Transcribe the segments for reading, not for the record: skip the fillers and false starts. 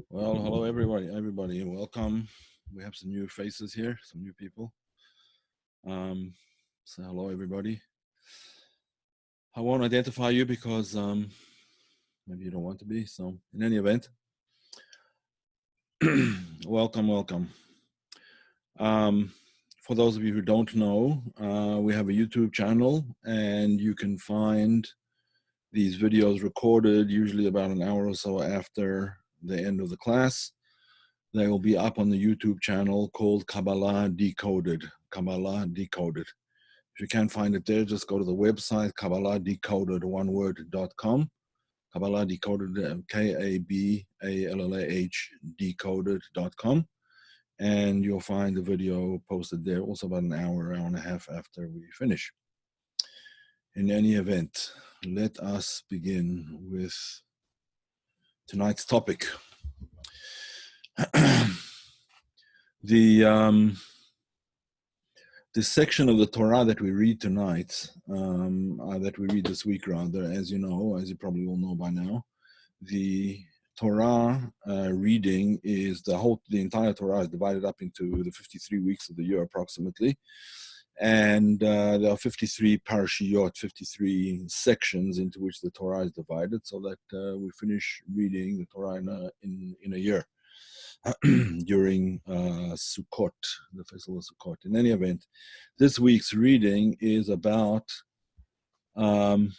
Well, hello everybody, welcome. We have some new faces here, some new people. So hello everybody. I won't identify you because maybe you don't want to be. So in any event, welcome. For those of you who don't know, we have a YouTube channel, and you can find these videos recorded usually about an hour or so after the end of the class. They will be up on the YouTube channel called Kabbalah Decoded. Kabbalah Decoded. If you can't find it there, just go to the website Kabbalahdecoded.com. Kabbalah Decoded, Kabballah decoded.com, and you'll find the video posted there. Also about an hour and a half after we finish. In any event, let us begin with tonight's topic. The section of the Torah that we read tonight, that we read this week rather, as you know, as you probably all know by now, the Torah reading is the entire Torah is divided up into the 53 weeks of the year approximately. And there are 53 parashiyot, 53 sections into which the Torah is divided, so that we finish reading the Torah in a year. During Sukkot, the festival of Sukkot. In any event, this week's reading is about thank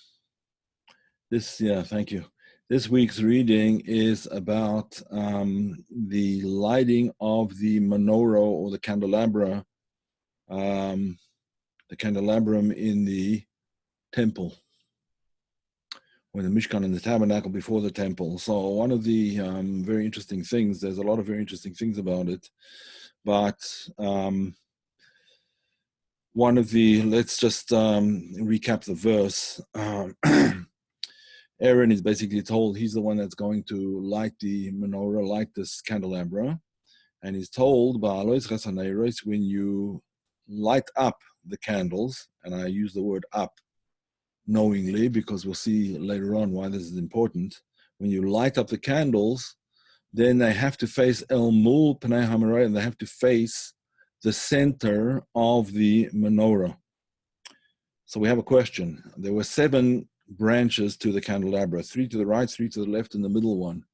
you. This week's reading is about the lighting of the menorah or the candelabrum in the temple, when the Mishkan and the tabernacle before the temple. So one of the very interesting things, there's a lot of very interesting things about it, but let's just recap the verse. Aaron is basically told he's the one that's going to light the menorah, light this candelabra, and he's told, when you light up the candles, and I use the word up knowingly because we'll see later on why this is important. When you light up the candles, then they have to face El Mul Pnei HaMenorah, and they have to face the center of the menorah. So we have a question. There were 7 branches to the candelabra, 3 to the right, 3 to the left, and the middle one.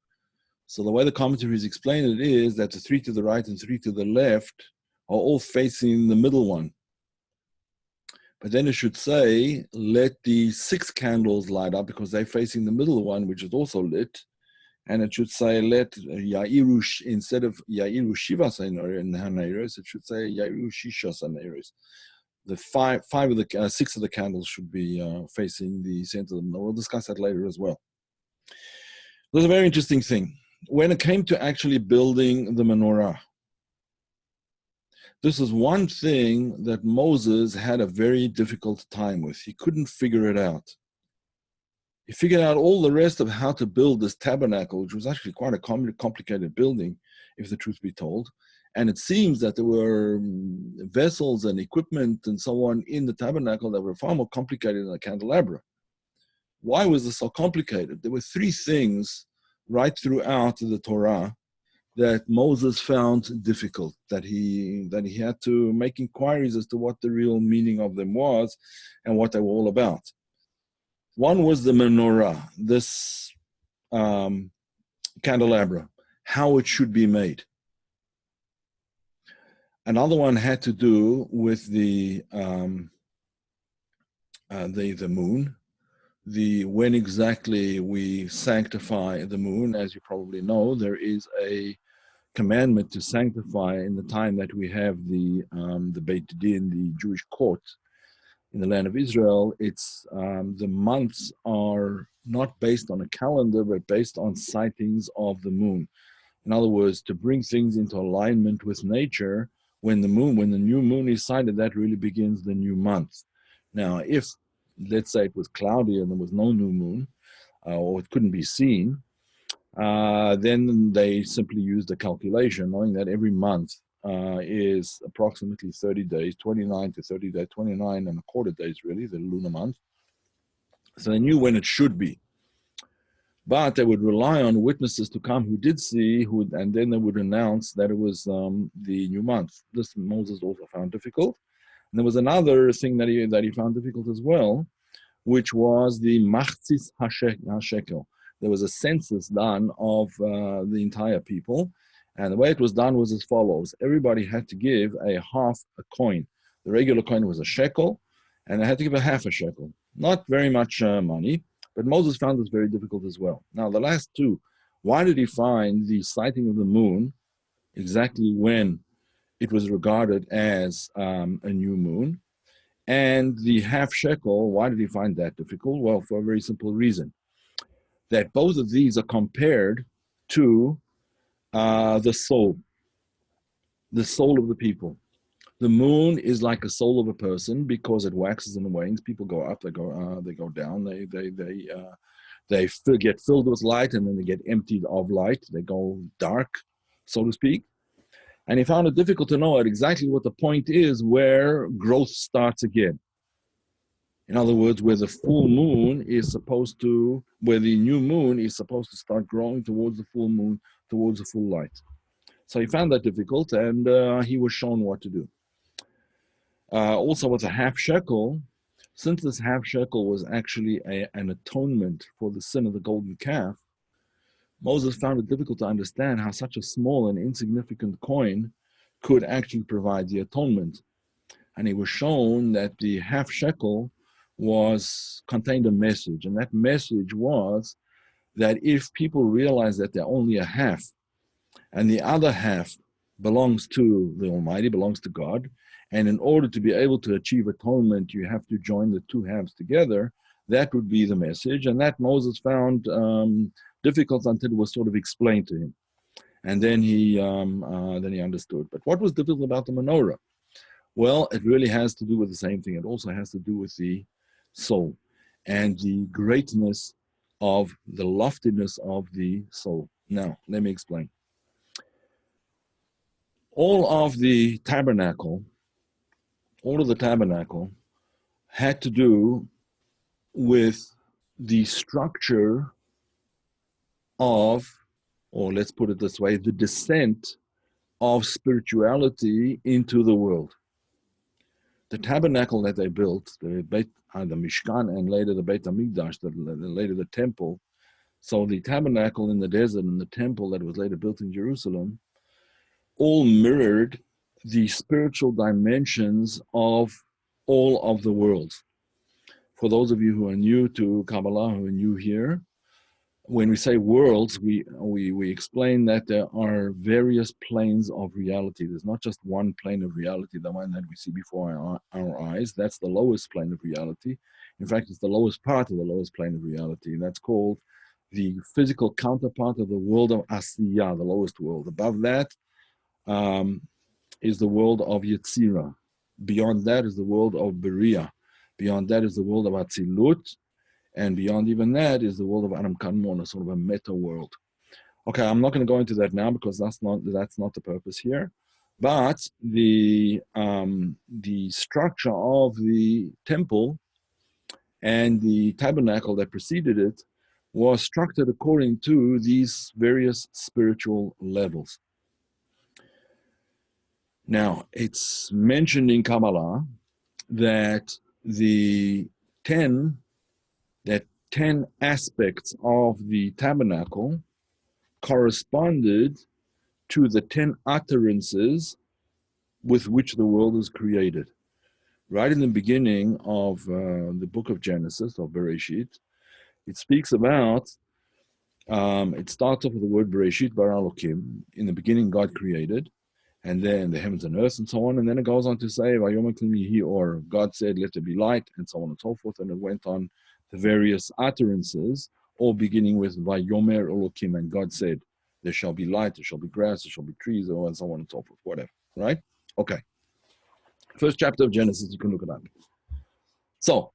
So the way the commentaries explain it is that the 3 to the right and 3 to the left are all facing the middle one. But then it should say, let the 6 candles light up because they're facing the middle one, which is also lit. And it should say, let Ya'iru, instead of Ya'iru Shiva Haneros, it should say Ya'iru Shisha Haneros. The 6 of the candles should be facing the center of them. We'll discuss that later as well. There's a very interesting thing. When it came to actually building the menorah, this is one thing that Moses had a very difficult time with. He couldn't figure it out. He figured out all the rest of how to build this tabernacle, which was actually quite a complicated building, if the truth be told. And it seems that there were vessels and equipment and so on in the tabernacle that were far more complicated than the candelabra. Why was this so complicated? There were 3 things right throughout the Torah that Moses found difficult, that he had to make inquiries as to what the real meaning of them was and what they were all about. One was the menorah, this candelabra, how it should be made. Another one had to do with the moon, when exactly we sanctify the moon. As you probably know, there is a commandment to sanctify in the time that we have the Beit Din, the Jewish court in the land of Israel. It's the months are not based on a calendar, but based on sightings of the moon. In other words, to bring things into alignment with nature, when the new moon is sighted, that really begins the new month. Now, if, let's say, it was cloudy and there was no new moon, or it couldn't be seen, then they simply used a calculation, knowing that every month is approximately 30 days, 29 to 30 days, 29 and a quarter days, really, the lunar month. So they knew when it should be. But they would rely on witnesses to come who did see, and then they would announce that it was the new month. This Moses also found difficult. And there was another thing that he found difficult as well, which was the Machzis HaShekel. There was a census done of the entire people. And the way it was done was as follows. Everybody had to give a half a coin. The regular coin was a shekel, and they had to give a half a shekel. Not very much money, but Moses found this very difficult as well. Now, the last two, why did he find the sighting of the moon exactly when it was regarded as a new moon? And the half shekel, why did he find that difficult? Well, for a very simple reason, that both of these are compared to the soul of the people. The moon is like a soul of a person because it waxes and wanes. People go up, they go down. They get filled with light, and then they get emptied of light. They go dark, so to speak. And he found it difficult to know at exactly what the point is where growth starts again. In other words, where the full moon is supposed to, where the new moon is supposed to start growing towards the full moon, towards the full light. So he found that difficult, and he was shown what to do. Also, with a half shekel, since this half shekel was actually an atonement for the sin of the golden calf, Moses found it difficult to understand how such a small and insignificant coin could actually provide the atonement. And he was shown that the half shekel contained a message, and that message was that if people realize that they're only a half, and the other half belongs to the Almighty, belongs to God, and in order to be able to achieve atonement, you have to join the two halves together. That would be the message, and that Moses found difficult until it was sort of explained to him, and then he understood. But what was difficult about the menorah? Well, it really has to do with the same thing. It also has to do with the soul and the greatness of the loftiness of the soul. Now, let me explain. All of the tabernacle had to do with the structure of, or let's put it this way, the descent of spirituality into the world. The tabernacle that they built, the Mishkan, and later the Beit HaMikdash, later the temple. So the tabernacle in the desert and the temple that was later built in Jerusalem all mirrored the spiritual dimensions of all of the worlds. For those of you who are new to Kabbalah, who are new here, when we say worlds, we explain that there are various planes of reality. There's not just one plane of reality, the one that we see before our eyes. That's the lowest plane of reality. In fact, it's the lowest part of the lowest plane of reality. That's called the physical counterpart of the world of Asiyah, the lowest world. Above that is the world of Yetzirah. Beyond that is the world of Beria. Beyond that is the world of Atzilut. And beyond even that is the world of Adam Kanmon, sort of a meta world. Okay, I'm not going to go into that now because that's not the purpose here. But the structure of the temple and the tabernacle that preceded it was structured according to these various spiritual levels. Now, it's mentioned in Kabbalah that the 10 aspects of the tabernacle corresponded to the 10 utterances with which the world was created. Right in the beginning of the book of Genesis, or Bereshit, it speaks about, it starts off with the word Bereshit bara Elokim. In the beginning, God created, and then the heavens and earth and so on, and then it goes on to say, or God said, let there be light, and so on and so forth, and it went on the various utterances, all beginning with Vayomer Elokim, and God said, there shall be light, there shall be grass, there shall be trees, and so on and so forth, whatever, right? Okay. First chapter of Genesis, you can look at that. So,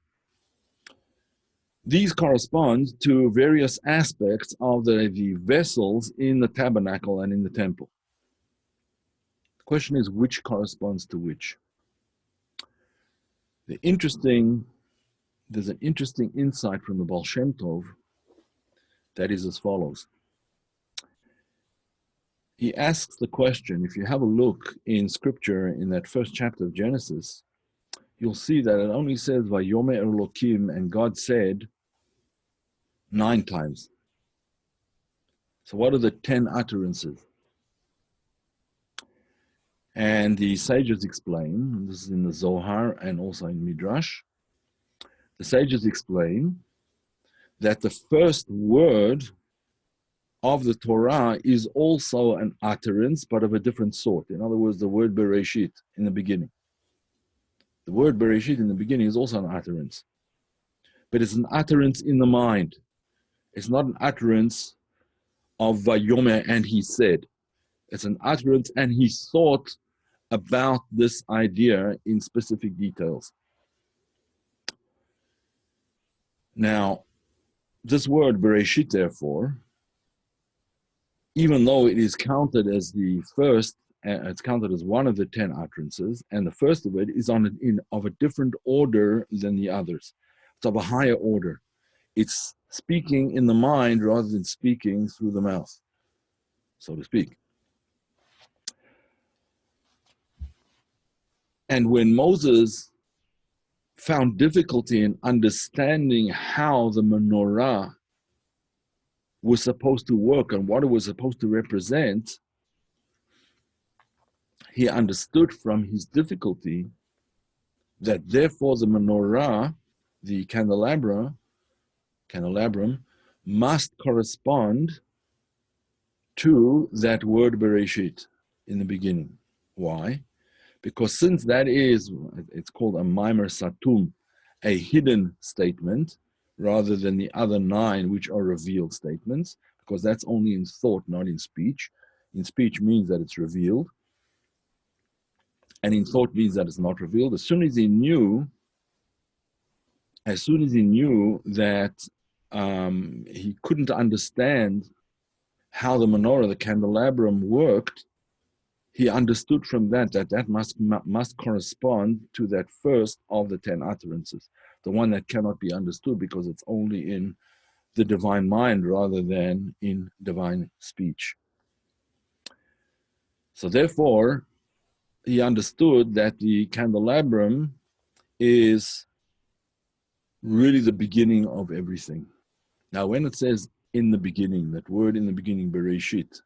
these correspond to various aspects of the vessels in the tabernacle and in the temple. The question is, which corresponds to which? There's an interesting insight from the Baal Shem Tov That is as follows. He asks the question, if you have a look in scripture in that first chapter of Genesis, you'll see that it only says Vayomer Elokim, and God said 9 times. So what are the 10 utterances? And the sages explain, this is in the Zohar and also in Midrash, the sages explain that the first word of the Torah is also an utterance, but of a different sort. In other words, the word Bereshit in the beginning. The word Bereshit in the beginning is also an utterance, but it's an utterance in the mind. It's not an utterance of Vayomer and he said. It's an utterance and he thought about this idea in specific details. Now, this word Bereshit, therefore, even though it is counted as the first, it's counted as one of the 10 utterances, and the first of it is of a different order than the others. It's of a higher order. It's speaking in the mind rather than speaking through the mouth, so to speak. And when Moses found difficulty in understanding how the menorah was supposed to work and what it was supposed to represent, he understood from his difficulty that therefore the menorah, the candelabrum, must correspond to that word Bereshit in the beginning. Why? Because since that is, it's called a Maimer Satum, a hidden statement, rather than the other 9, which are revealed statements, because that's only in thought, not in speech. In speech means that it's revealed, and in thought means that it's not revealed. As soon as he knew that he couldn't understand how the menorah, the candelabrum, worked, he understood from that must correspond to that first of the 10 utterances, the one that cannot be understood because it's only in the divine mind rather than in divine speech. So therefore, he understood that the candelabrum is really the beginning of everything. Now, when it says in the beginning, that word in the beginning, Bereshit,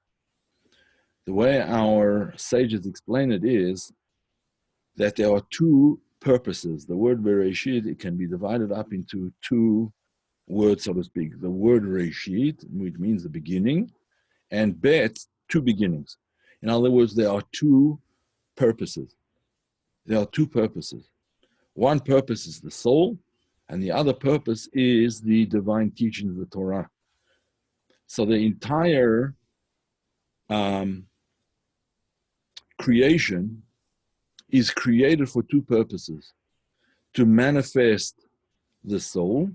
the way our sages explain it is that there are 2 purposes. The word Bereshit, it can be divided up into 2 words, so to speak. The word Reshit, which means the beginning, and Bet, 2 beginnings. In other words, there are 2 purposes. There are 2 purposes. One purpose is the soul, and the other purpose is the divine teachings of the Torah. So the entire creation is created for 2 purposes: to manifest the soul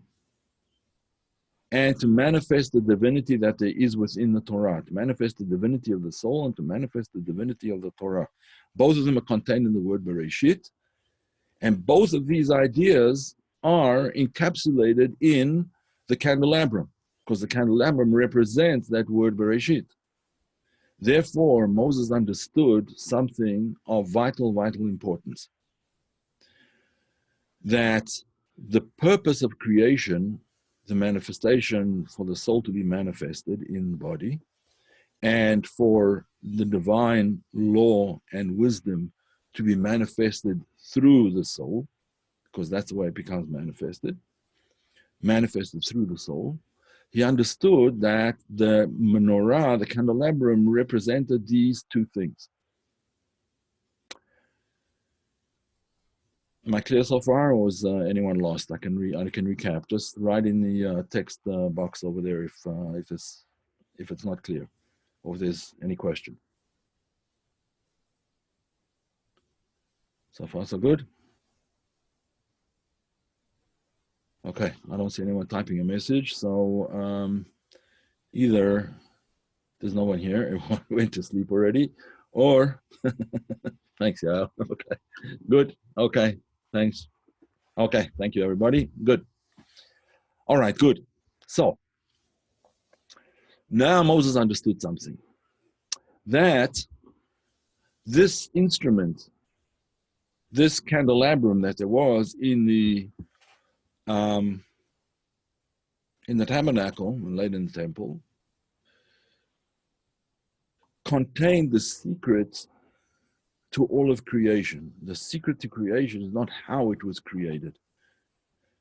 and to manifest the divinity that there is within the Torah, to manifest the divinity of the soul and to manifest the divinity of the Torah. Both of them are contained in the word Bereshit, and both of these ideas are encapsulated in the candelabrum, because the candelabrum represents that word Bereshit. Therefore, Moses understood something of vital importance, that the purpose of creation, the manifestation for the soul to be manifested in the body, and for the divine law and wisdom to be manifested through the soul, because that's the way it becomes manifested through the soul. He understood that the menorah, the candelabrum, represented these 2 things. Am I clear so far, or was anyone lost? I can recap. Just write in the text box over there if it's not clear, or if there's any question. So far, so good. Okay, I don't see anyone typing a message, so either there's no one here, everyone went to sleep already, or thanks, yeah. Okay, good. Okay, thanks. Okay, thank you, everybody. Good. All right, good. So Now Moses understood something, that this instrument, this candelabrum that there was um, in the tabernacle and later in the temple, contained the secret to all of creation. The secret to creation is not how it was created.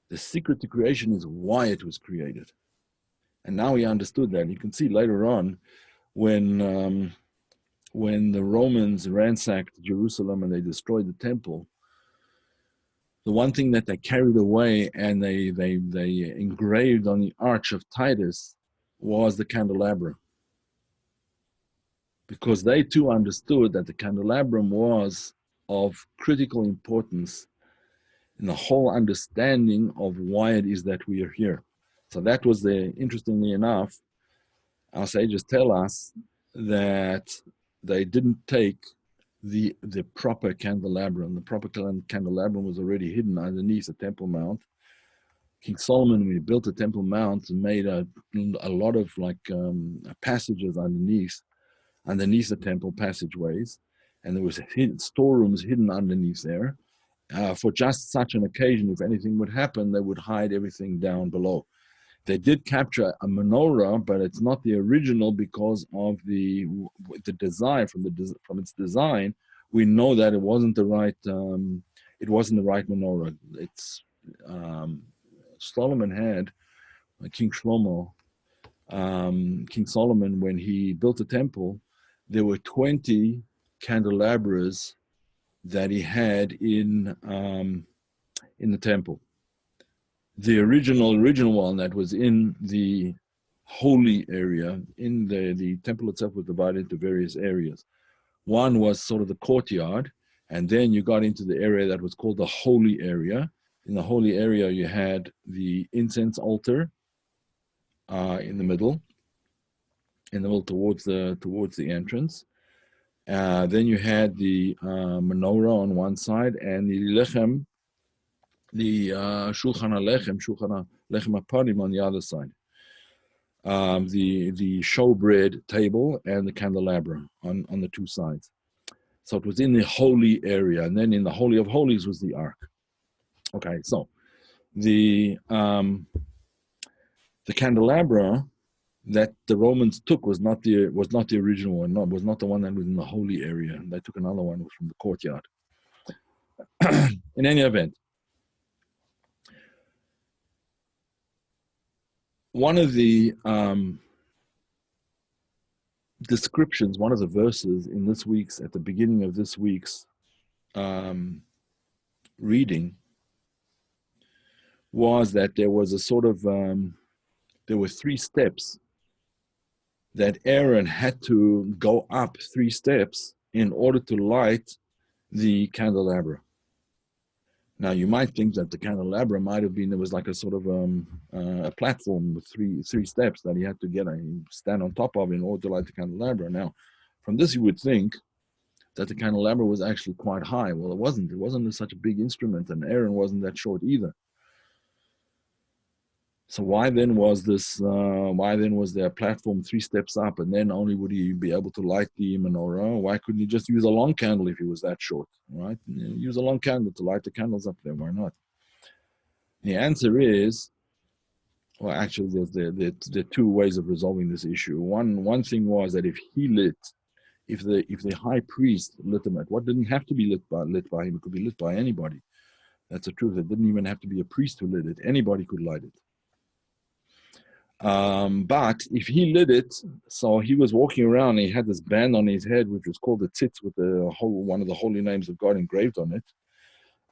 The secret to creation is why it was created. And now he understood that. You can see later on when the Romans ransacked Jerusalem and they destroyed the temple, the one thing that they carried away and they engraved on the arch of Titus was the candelabra. Because they too understood that the candelabrum was of critical importance in the whole understanding of why it is that we are here. So that was interestingly enough, our sages tell us that they didn't take the proper candelabrum. The proper candelabrum was already hidden underneath the Temple Mount. King Solomon, when he built the Temple Mount, made a lot of passages underneath the temple passageways, and there was storerooms hidden underneath there. For just such an occasion, if anything would happen, they would hide everything down below. They did capture a menorah, but it's not the original because of the design. From its design, we know that it wasn't the right menorah. It's Solomon had King Shlomo, King Solomon, when he built the temple, there were 20 candelabras that he had in the temple. The original one that was in the holy area, in the temple itself was divided into various areas. One was sort of the courtyard, and then you got into the area that was called the holy area. In the holy area, you had the incense altar in the middle towards the entrance. Then you had the menorah on one side and the lechem, the shulchan lechem aparim on the other side. The showbread table and the candelabra on the two sides. So it was in the holy area, and then in the Holy of Holies was the ark. Okay, so the candelabra that the Romans took was not the original one, was not the one that was in the holy area. They took another one from the courtyard. In any event, one of the descriptions, one of the verses in at the beginning of this week's reading, was that there was a sort of there were 3 steps that Aaron had to go up 3 steps in order to light the candelabra. Now, you might think that the candelabra might have been, there was like a sort of a platform with three steps that he had to get and stand on top of in order to light the candelabra. Now, from this, you would think that the candelabra was actually quite high. Well, it wasn't. It wasn't such a big instrument, and Aaron wasn't that short either. So why then was there a platform 3 steps up, and then only would he be able to light the menorah? Why couldn't he just use a long candle if he was that short, right? Use a long candle to light the candles up there. Why not? The answer is, well, actually, there are 2 ways of resolving this issue. One thing was that if the high priest lit them at what didn't have to be lit by him, it could be lit by anybody. That's the truth. It didn't even have to be a priest who lit it. Anybody could light it. But if he lit it, so he was walking around, and he had this band on his head, which was called the tzitz, with one of the holy names of God engraved on it.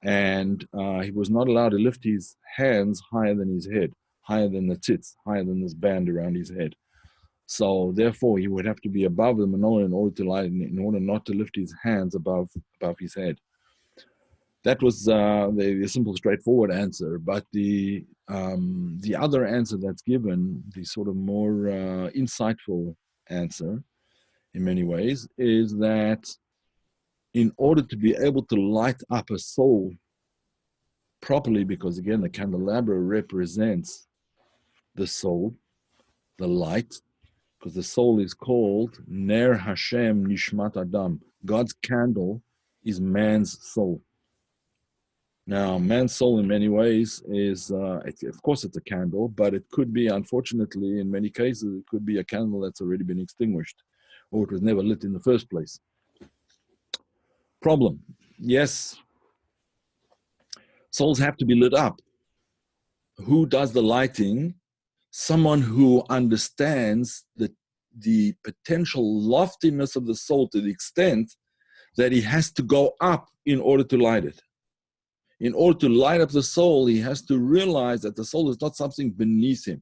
And he was not allowed to lift his hands higher than his head, higher than the tzitz, higher than this band around his head. So therefore, he would have to be above the menorah in order to light, in order not to lift his hands above his head. That was the simple, straightforward answer. But the other answer that's given, the sort of more insightful answer, in many ways, is that in order to be able to light up a soul properly, because again, the candelabra represents the soul, the light, because the soul is called Ner Hashem Nishmat Adam. God's candle is man's soul. Now, man's soul in many ways is, of course it's a candle, but it could be, unfortunately, in many cases, it could be a candle that's already been extinguished, or it was never lit in the first place. Problem: yes, souls have to be lit up. Who does the lighting? Someone who understands the potential loftiness of the soul to the extent that he has to go up in order to light it. In order to light up the soul, he has to realize that the soul is not something beneath him.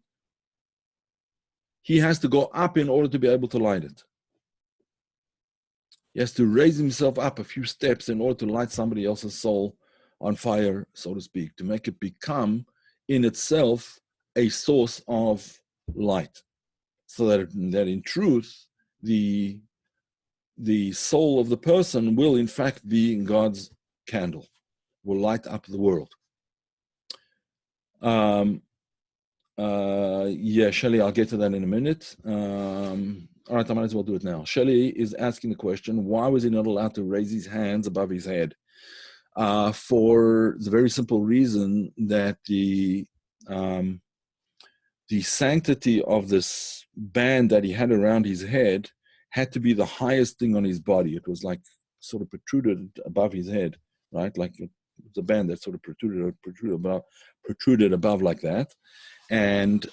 He has to go up in order to be able to light it. He has to raise himself up a few steps in order to light somebody else's soul on fire, so to speak, to make it become in itself a source of light. So that in truth, the soul of the person will in fact be God's candle, will light up the world. Yeah, Shelley, I'll get to that in a minute. All right, I might as well do it now. Shelley is asking the question, why was he not allowed to raise his hands above his head? For the very simple reason that the sanctity of this band that he had around his head had to be the highest thing on his body. It was like sort of protruded above his head, right? Like the band that sort of protruded above like that. And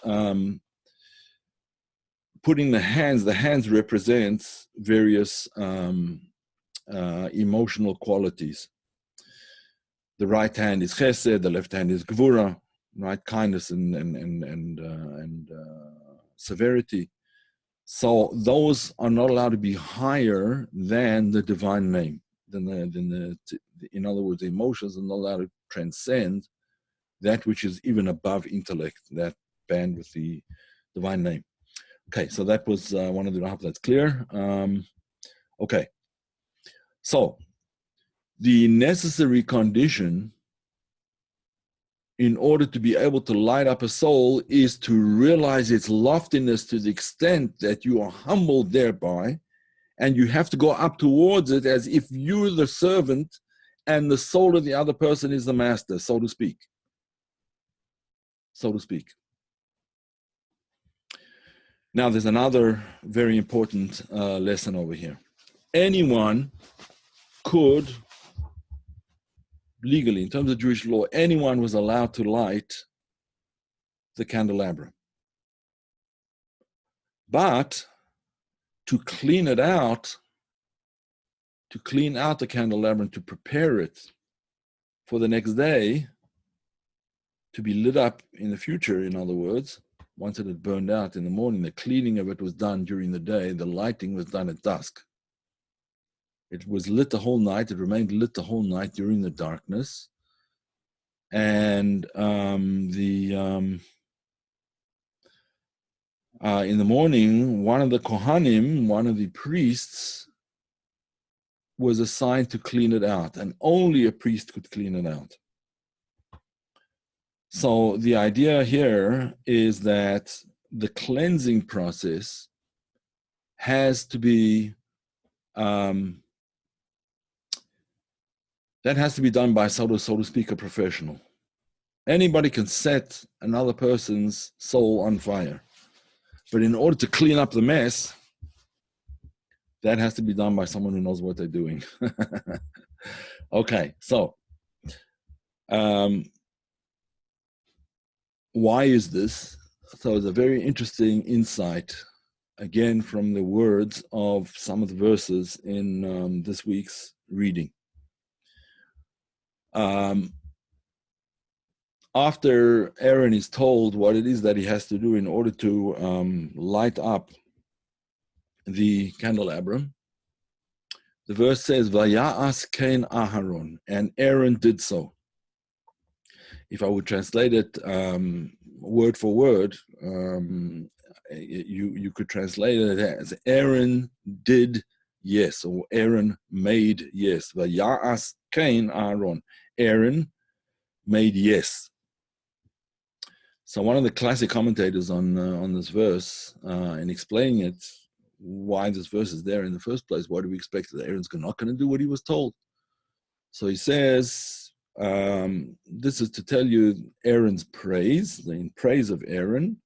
putting the hands represents various emotional qualities. The right hand is chesed, the left hand is gvura, right? Kindness and severity. So those are not allowed to be higher than the divine name. In other words, the emotions are not allowed to transcend that which is even above intellect, that band with the divine name. Okay, so that was one of the, I hope that's clear. Okay, so the necessary condition in order to be able to light up a soul is to realize its loftiness to the extent that you are humbled thereby, and you have to go up towards it as if you're the servant and the soul of the other person is the master, so to speak. So to speak. Now, there's another very important lesson over here. Anyone could, legally, in terms of Jewish law, anyone was allowed to light the candelabrum. But to clean it out, to clean out the candelabrum, to prepare it for the next day, to be lit up in the future, in other words, once it had burned out in the morning, the cleaning of it was done during the day, the lighting was done at dusk. It was lit the whole night, it remained lit the whole night during the darkness. And in the morning, one of the Kohanim, one of the priests, was assigned to clean it out, and only a priest could clean it out. So the idea here is that the cleansing process has to be that has to be done by, so to speak, a professional. Anybody can set another person's soul on fire, but in order to clean up the mess, that has to be done by someone who knows what they're doing. Okay, so why is this? So it's a very interesting insight, again, from the words of some of the verses in this week's reading. After Aaron is told what it is that he has to do in order to light up the candelabrum, the verse says, "Vaya'as Kain Aharon," and Aaron did so. If I would translate it word for word, you could translate it as Aaron did yes, or Aaron made yes. Vaya'as Kain Aharon. Aaron made yes. So one of the classic commentators on this verse, in explaining it, why this verse is there in the first place, why do we expect that Aaron's not going to do what he was told? So he says, this is to tell you Aaron's praise, in praise of Aaron,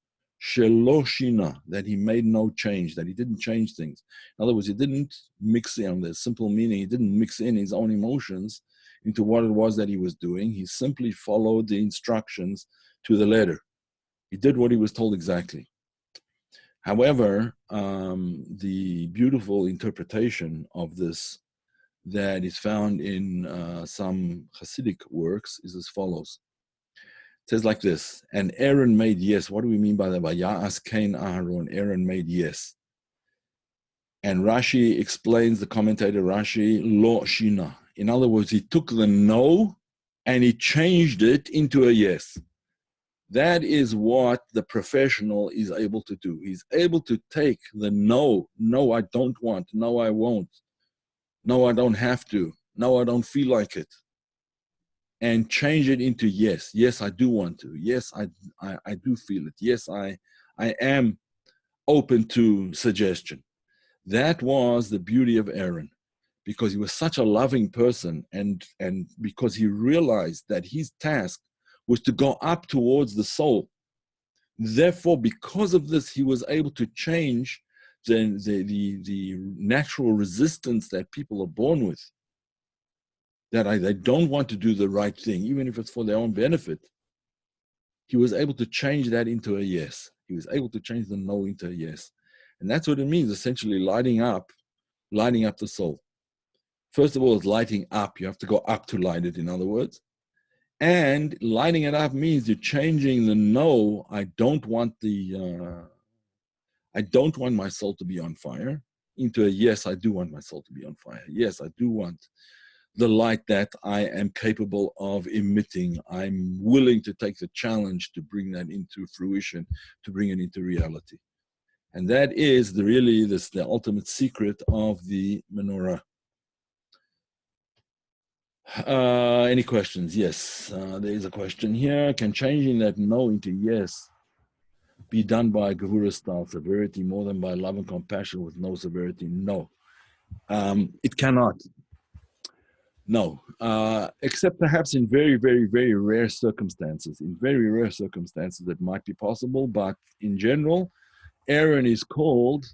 sheloshina, that he made no change, that he didn't change things. In other words, he didn't mix in, the simple meaning, he didn't mix in his own emotions into what it was that he was doing. He simply followed the instructions to the letter. He did what he was told exactly. However, the beautiful interpretation of this that is found in some Hasidic works is as follows. It says like this, and Aaron made yes. What do we mean by that? Vaya'as Cain Aharon, Aaron made yes. And Rashi explains, the commentator Rashi, lo shina. In other words, he took the no and he changed it into a yes. That is what the professional is able to do. He's able to take the no, no, I don't want, no, I won't, no, I don't have to, no, I don't feel like it, and change it into yes. Yes, I do want to. Yes, I do feel it. Yes, I am open to suggestion. That was the beauty of Aaron, because he was such a loving person, and because he realized that his task was to go up towards the soul. Therefore, because of this, he was able to change the natural resistance that people are born with, that they don't want to do the right thing, even if it's for their own benefit. He was able to change that into a yes. He was able to change the no into a yes. And that's what it means, essentially lighting up the soul. First of all, it's lighting up. You have to go up to light it, in other words. And lighting it up means you're changing the no, I don't want my soul to be on fire, into a yes, I do want my soul to be on fire. Yes, I do want the light that I am capable of emitting. I'm willing to take the challenge to bring that into fruition, to bring it into reality. And that is the ultimate secret of the menorah. Any questions? Yes, there is a question here. Can changing that no into yes be done by Gevurah style severity more than by love and compassion with no severity? No, it cannot. No, except perhaps in very, very, very rare circumstances. In very rare circumstances, it might be possible, but in general, Aaron is called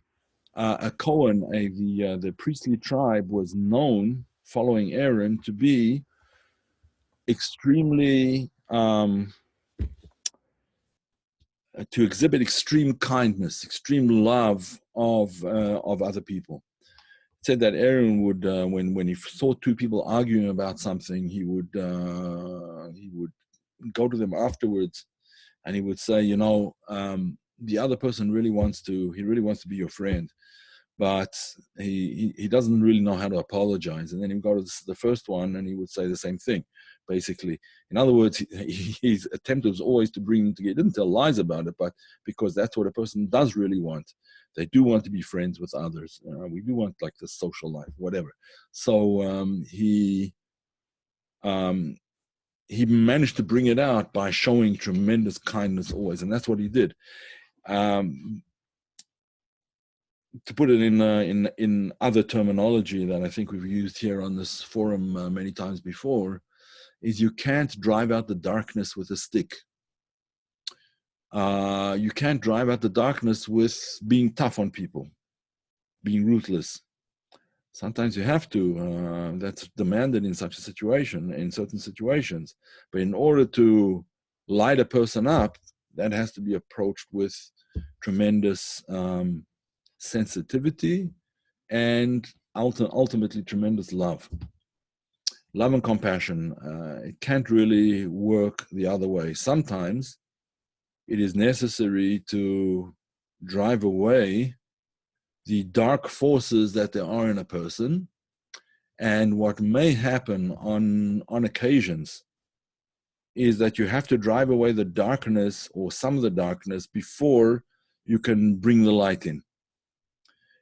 a Cohen. The priestly tribe was known, following Aaron, to be extremely to exhibit extreme kindness, extreme love of other people. It said that Aaron would, when he saw two people arguing about something, he would go to them afterwards, and he would say, the other person really wants to be your friend, but he doesn't really know how to apologize. And then he would go to the first one, and he would say the same thing, basically. In other words, his attempt was always to bring them together. He didn't tell lies about it, but because that's what a person does really want. They do want to be friends with others. We do want like the social life, whatever. So he managed to bring it out by showing tremendous kindness always, and that's what he did. To put it in other terminology that I think we've used here on this forum many times before, is you can't drive out the darkness with a stick. You can't drive out the darkness with being tough on people, being ruthless. Sometimes you have to. That's demanded in such a situation, in certain situations. But in order to light a person up, that has to be approached with tremendous sensitivity and ultimately tremendous love. Love and compassion, it can't really work the other way. Sometimes it is necessary to drive away the dark forces that there are in a person. And what may happen on occasions is that you have to drive away the darkness or some of the darkness before you can bring the light in.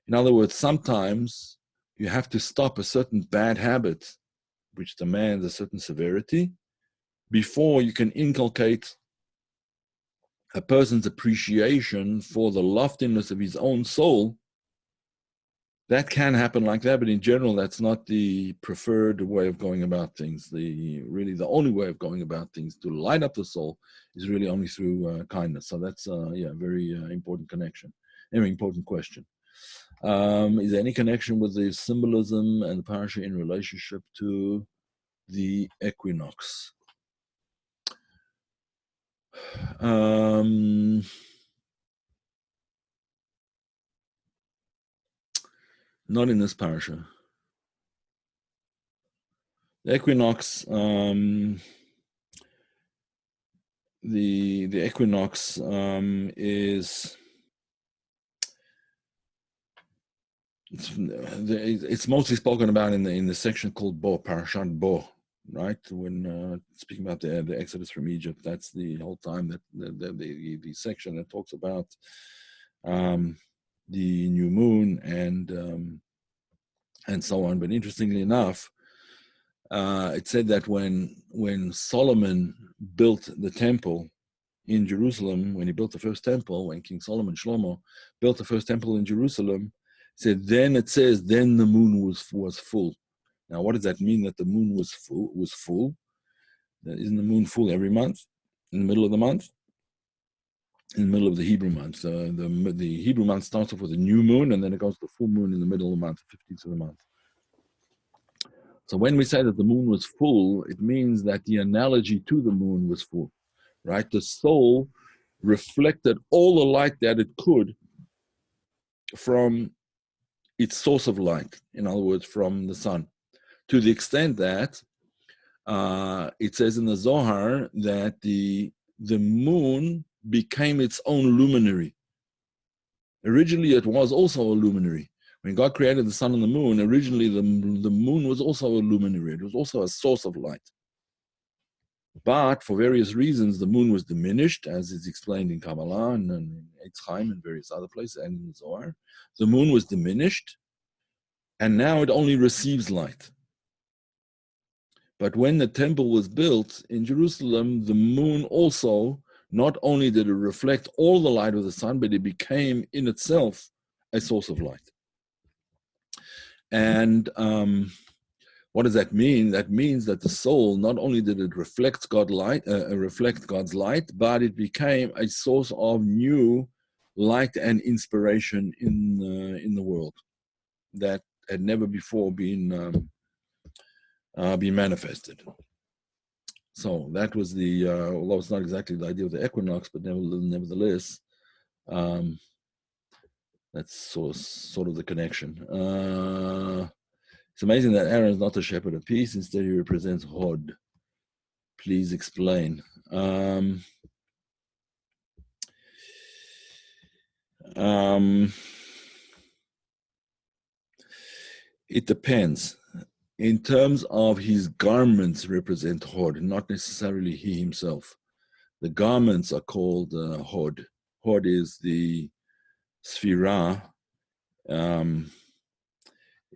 In other words, sometimes you have to stop a certain bad habit, which demands a certain severity, before you can inculcate a person's appreciation for the loftiness of his own soul, that can happen like that, but in general, that's not the preferred way of going about things. Really the only way of going about things to light up the soul is really only through kindness. So that's very important connection, very important question. Is there any connection with the symbolism and the parasha in relationship to the equinox? Not in this parasha. The equinox, the equinox is it's mostly spoken about in the section called Bo, Parashat Bo, right? When speaking about the Exodus from Egypt, that's the whole time that the section that talks about the new moon and so on. But interestingly enough, it said that when Solomon built the temple in Jerusalem, when he built the first temple, when King Solomon Shlomo built the first temple in Jerusalem, then the moon was full. Now, what does that mean? That the moon was full? Isn't the moon full every month? In the middle of the month? In the middle of the Hebrew month. The Hebrew month starts off with a new moon, and then it goes to the full moon in the middle of the month, the 15th of the month. So when we say that the moon was full, it means that the analogy to the moon was full, right? The soul reflected all the light that it could from its source of light, in other words, from the sun, to the extent that it says in the Zohar that the moon became its own luminary. Originally, it was also a luminary. When God created the sun and the moon, originally the moon was also a luminary. It was also a source of light. But for various reasons, the moon was diminished, as is explained in Kabbalah and in Eitz Chaim and various other places, and in the Zohar. The moon was diminished, and now it only receives light. But when the temple was built in Jerusalem, the moon also, not only did it reflect all the light of the sun, but it became in itself a source of light. And what does that mean? That means that the soul, not only did it reflect God's light, but it became a source of new light and inspiration in the world that had never before been manifested. So that was although it's not exactly the idea of the equinox, but nevertheless, that's sort of the connection. It's amazing that Aaron is not a shepherd of peace. Instead, he represents Hod. Please explain. It depends. In terms of his garments represent Hod, not necessarily he himself. The garments are called Hod. Hod is the Sphira.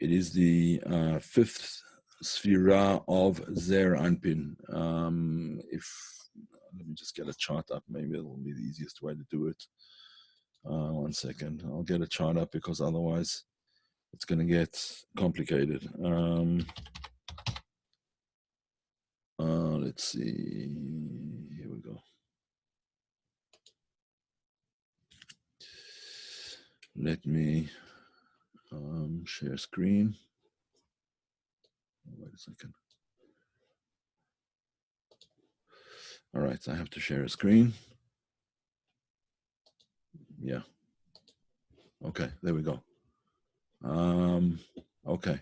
It is the fifth Sphira of Zer Anpin. Let me just get a chart up. Maybe it'll be the easiest way to do it. 1 second. I'll get a chart up because otherwise it's going to get complicated. Let's see. Here we go. Let me share screen. Wait a second. All right, I have to share a screen. Yeah. Okay, there we go. Okay.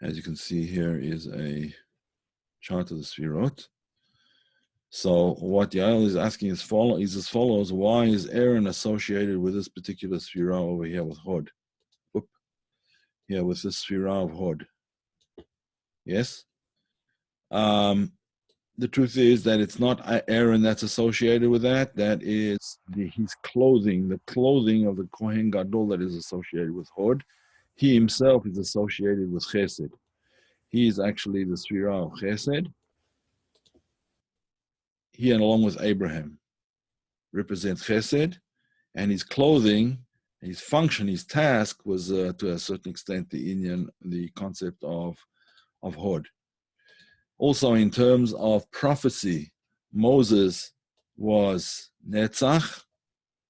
As you can see, here is a chart of the Sfirot. So what Yael is asking is as follows: why is Aaron associated with this particular Sfira over here with Hod? Here with this Sfira of Hod. Yes? The truth is that it's not Aaron that's associated with that. That is his clothing, the clothing of the Kohen Gadol that is associated with Hod. He himself is associated with Chesed. He is actually the Sfira of Chesed. He and along with Abraham. represents chesed, and his clothing, his function, his task was to a certain extent the concept of hod. Also, in terms of prophecy, Moses was Netzach,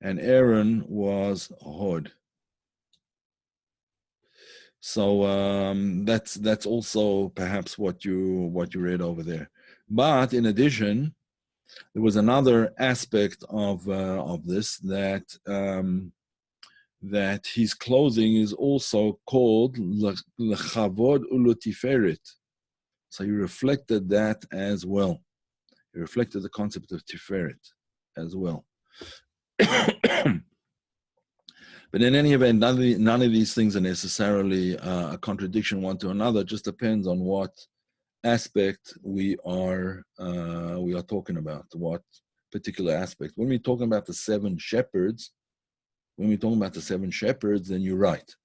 and Aaron was hod. So that's also perhaps what you read over there. But in addition, there was another aspect of this that that his clothing is also called lechavod ulotiferet. So he reflected that as well. He reflected the concept of tiferet as well. But in any event, none of these things are necessarily a contradiction one to another. It just depends on what aspect we are talking about, what particular aspect. When we're talking about the seven shepherds, then you're right.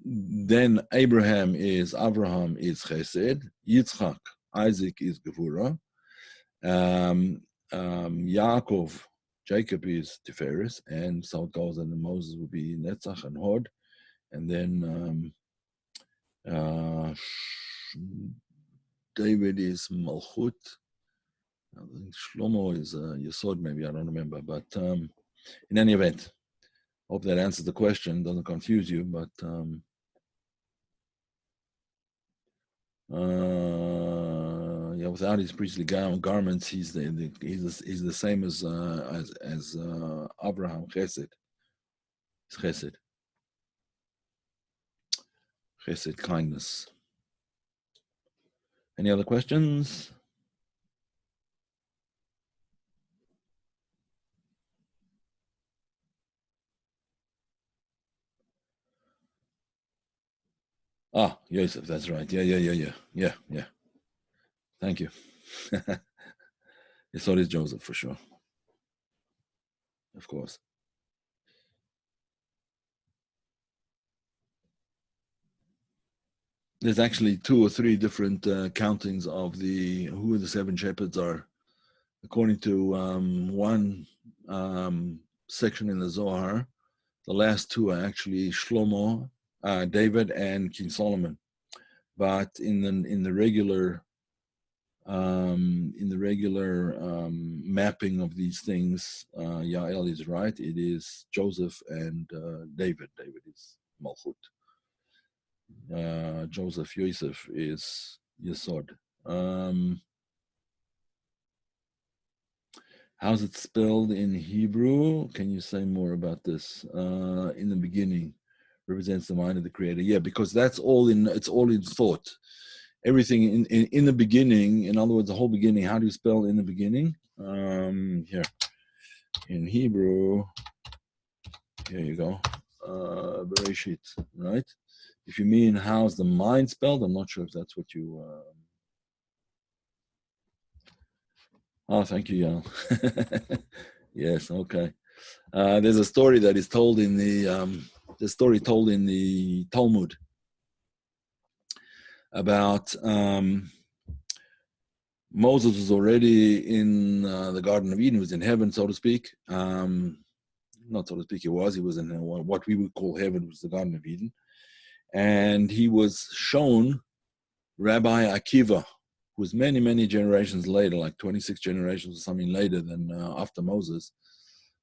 Then Abraham is Chesed, Yitzchak, Isaac is Gevurah, Yaakov, Jacob is Tiferes, and so it goes, and Moses will be Netzach and Hod, and then David is Malchut. I think Shlomo is Yesod, maybe, I don't remember. But in any event, hope that answers the question, doesn't confuse you. But yeah, without his priestly garments, he's the same as Abraham, Chesed. It's Chesed, kindness. Any other questions? Ah, Yosef, that's right. Yeah. Thank you. So is Joseph, for sure. Of course. There's actually 2 or 3 different countings of who the 7 shepherds are. According to one section in the Zohar, the last 2 are actually Shlomo, David, and King Solomon. But in the regular mapping of these things, Yael is right. It is Joseph and David. David is Malchut. Joseph, Yosef is Yesod. How's it spelled in Hebrew? Can you say more about this? In the beginning, represents the mind of the Creator. Yeah, because it's all in thought. Everything in the beginning, in other words, the whole beginning. How do you spell in the beginning? Here, in Hebrew, here you go. Bereshit, right? If you mean how's the mind spelled, I'm not sure if that's what you... Oh, thank you, Yael. Yes, okay. There's a story that is told in the Talmud about Moses was already in the Garden of Eden, was in heaven, so to speak. Not so to speak, he was in what we would call heaven, was the Garden of Eden. And he was shown Rabbi Akiva, who was many, many generations later, like 26 generations or something later than after Moses,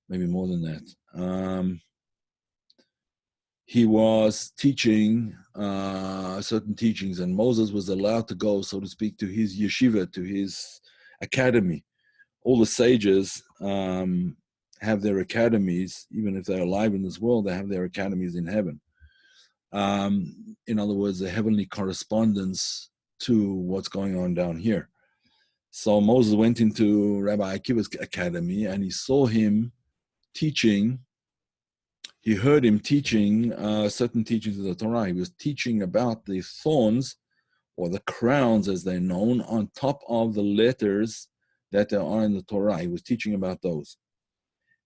maybe more than that. He was teaching certain teachings, and Moses was allowed to go, so to speak, to his yeshiva, to his academy. All the sages have their academies, even if they're alive in this world, they have their academies in heaven. In other words, a heavenly correspondence to what's going on down here. So Moses went into Rabbi Akiva's academy, and he saw him teaching. He heard him teaching certain teachings of the Torah. He was teaching about the thorns, or the crowns as they're known, on top of the letters that there are in the Torah. He was teaching about those.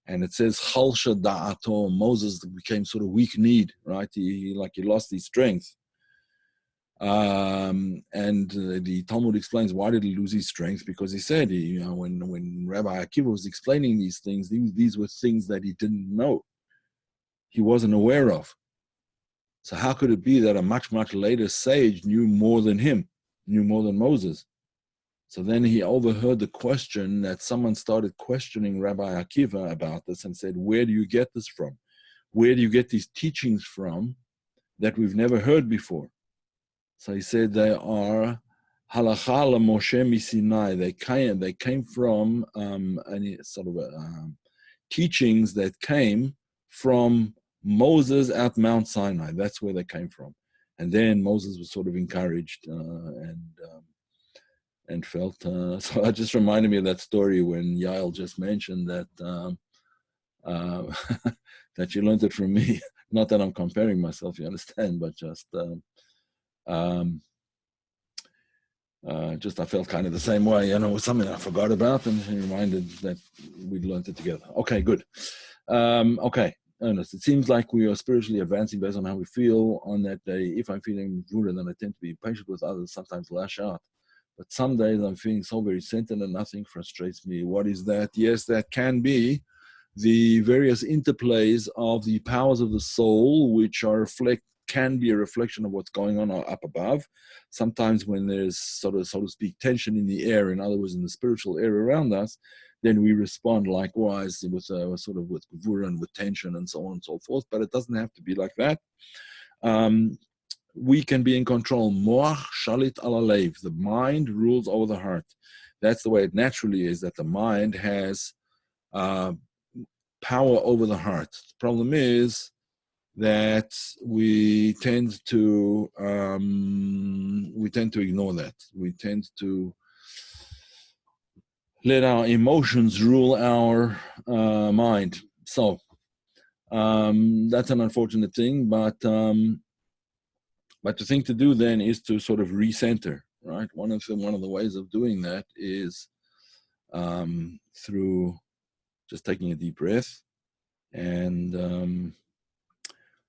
And it says, Chalsha da'ato, Moses became sort of weak-kneed, right? He lost his strength. And the Talmud explains why did he lose his strength? Because he said, when Rabbi Akiva was explaining these things, these were things that he didn't know, he wasn't aware of. So how could it be that a much, much later sage knew more than him, knew more than Moses? So then he overheard the question that someone started questioning Rabbi Akiva about this and said, where do you get this from? Where do you get these teachings from that we've never heard before? So he said they are halacha Moshe miSinai. They came from any sort of teachings that came from Moses at Mount Sinai. That's where they came from. And then Moses was sort of encouraged and felt. So that just reminded me of that story when Yael just mentioned that that you learned it from me. Not that I'm comparing myself, you understand, but just I felt kind of the same way, it was something I forgot about, and he reminded that we'd learned it together. Okay, good. Okay, Ernest, it seems like we are spiritually advancing based on how we feel on that day. If I'm feeling Buddha, then I tend to be patient with others, sometimes lash out. But some days I'm feeling so very centered and nothing frustrates me. What is that? Yes, that can be the various interplays of the powers of the soul, which can be a reflection of what's going on up above. Sometimes when there's sort of, so to speak, tension in the air, in other words, in the spiritual air around us, then we respond likewise with sort of with gvura and with tension and so on and so forth. But it doesn't have to be like that. We can be in control. Moach shalit ala lev. The mind rules over the heart. That's the way it naturally is, that the mind has power over the heart. The problem is that we tend to ignore that. We tend to let our emotions rule our mind. So that's an unfortunate thing, but the thing to do then is to sort of recenter, right? One of the ways of doing that is through just taking a deep breath and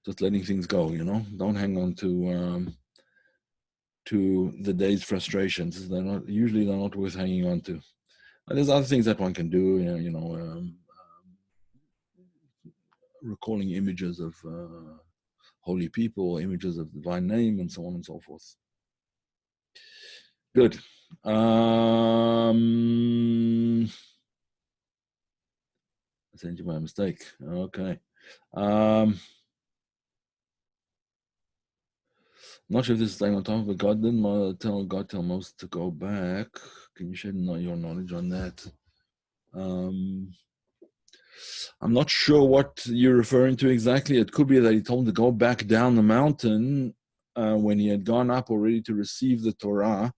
just letting things go. Don't hang on to the day's frustrations. They're not worth hanging on to. And there's other things that one can do. Recalling images of holy people, images of divine name, and so on and so forth. Good. I sent you my mistake. Okay. I'm not sure if this is staying on top of it. God didn't tell Moses to go back. Can you shed your knowledge on that? I'm not sure what you're referring to exactly. It could be that he told him to go back down the mountain when he had gone up already to receive the Torah,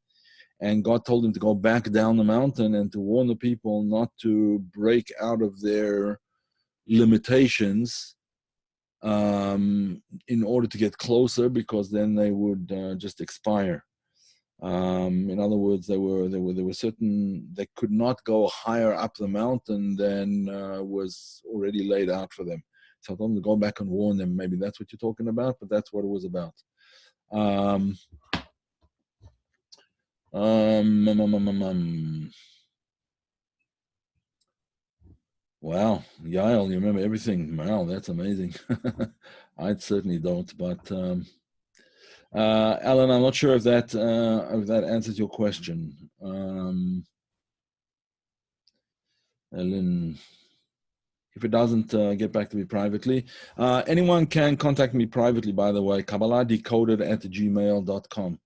and God told him to go back down the mountain and to warn the people not to break out of their limitations in order to get closer, because then they would just expire. In other words, there were certain, they could not go higher up the mountain than was already laid out for them. So I told them to go back and warn them. Maybe that's what you're talking about, but that's what it was about. Wow, Yael, you remember everything. Wow, that's amazing. I certainly don't, but Alan, I'm not sure if that answers your question. Ellen, if it doesn't, get back to me privately. Anyone can contact me privately, by the way, KabbalahDecoded@gmail.com.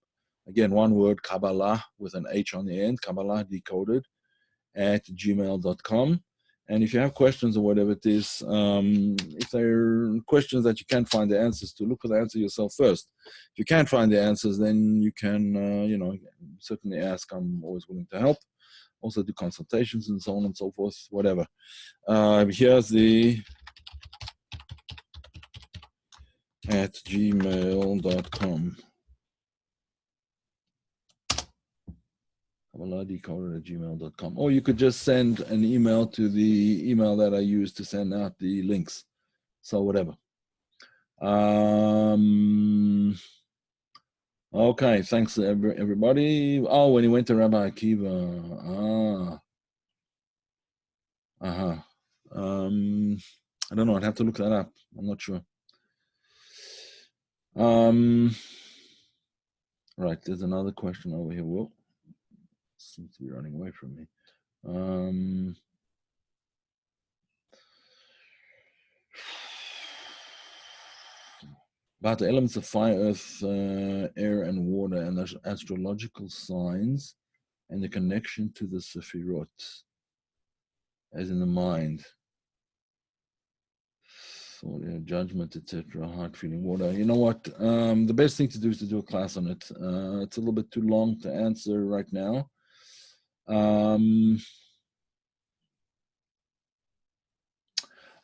Again, one word, Kabbalah, with an H on the end, KabbalahDecoded@gmail.com. And if you have questions or whatever it is, if there are questions that you can't find the answers to, look for the answer yourself first. If you can't find the answers, then you can, certainly ask. I'm always willing to help. Also do consultations and so on and so forth, whatever. Here's the @gmail.com. KabbalahDecoded@gmail.com. Or you could just send an email to the email that I use to send out the links. So whatever. Okay, thanks everybody. Oh, when he went to Rabbi Akiva. Uh-huh. I don't know. I'd have to look that up. I'm not sure. Right, there's another question over here. Whoa, seems to be running away from me. About the elements of fire, earth, air, and water, and the astrological signs, and the connection to the Sephirot, as in the mind. Thought, judgment, etc., heart, feeling, water. You know what? The best thing to do is to do a class on it. It's a little bit too long to answer right now.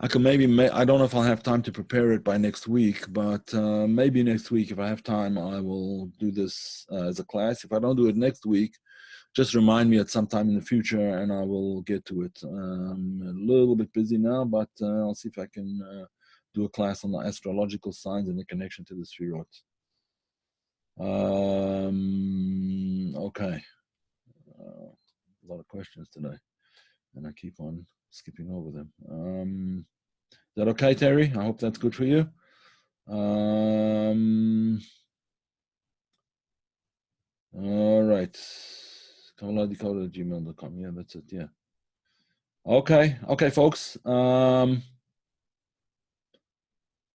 I can I don't know if I'll have time to prepare it by next week, but maybe next week, if I have time, I will do this as a class. If I don't do it next week, just remind me at some time in the future and I will get to it. I'm a little bit busy now, but I'll see if I can do a class on the astrological signs and the connection to the Sefirot. Okay. A lot of questions today, and I keep on skipping over them. Is that okay, Terry? I hope that's good for you. All right. Kabbalah@gmail.com. Yeah, that's it. Yeah. Okay. Okay, folks.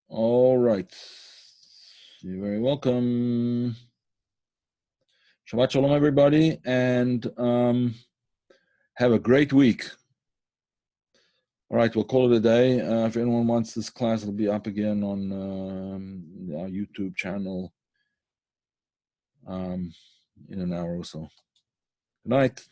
All right. You're very welcome. Shabbat shalom, everybody, and have a great week. All right, we'll call it a day. If anyone wants this class, it'll be up again on our YouTube channel in an hour or so. Good night.